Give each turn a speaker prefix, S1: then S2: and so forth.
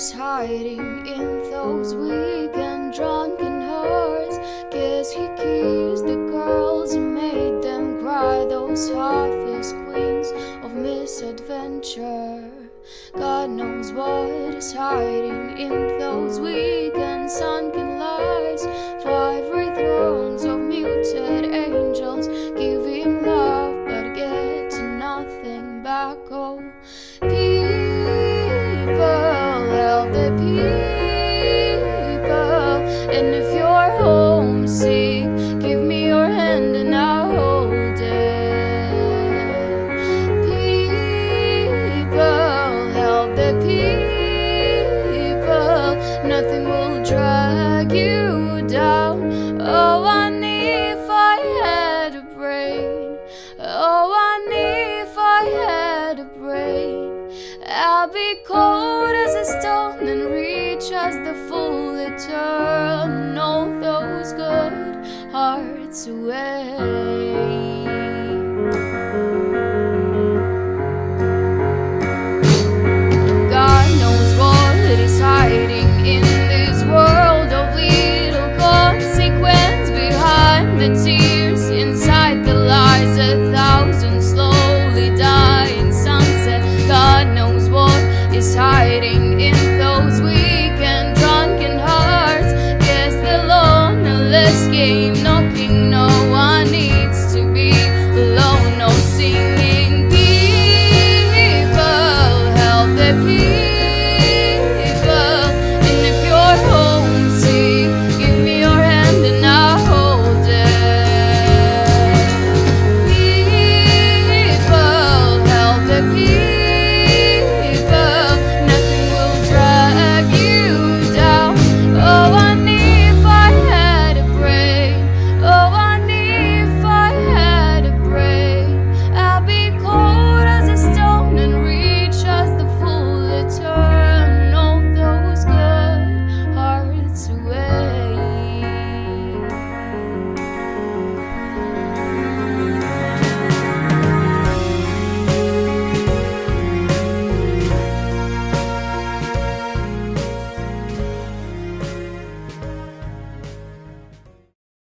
S1: is hiding in those weak and drunken hearts? Guess he kissed the girls and made them cry, those heartless queens of misadventure. God knows what is hiding in those weak and sunken lives. Fiery thrones of muted angels giving love but get nothing back. Oh, people, help the people. And if you're homesick, give me your hand and I'll hold it. People, help the people. Nothing will drag you down. Oh, and if I had a brain, oh, and if I had a brain, I'll be cold as a stone and reach as the full eternal. Those good hearts away.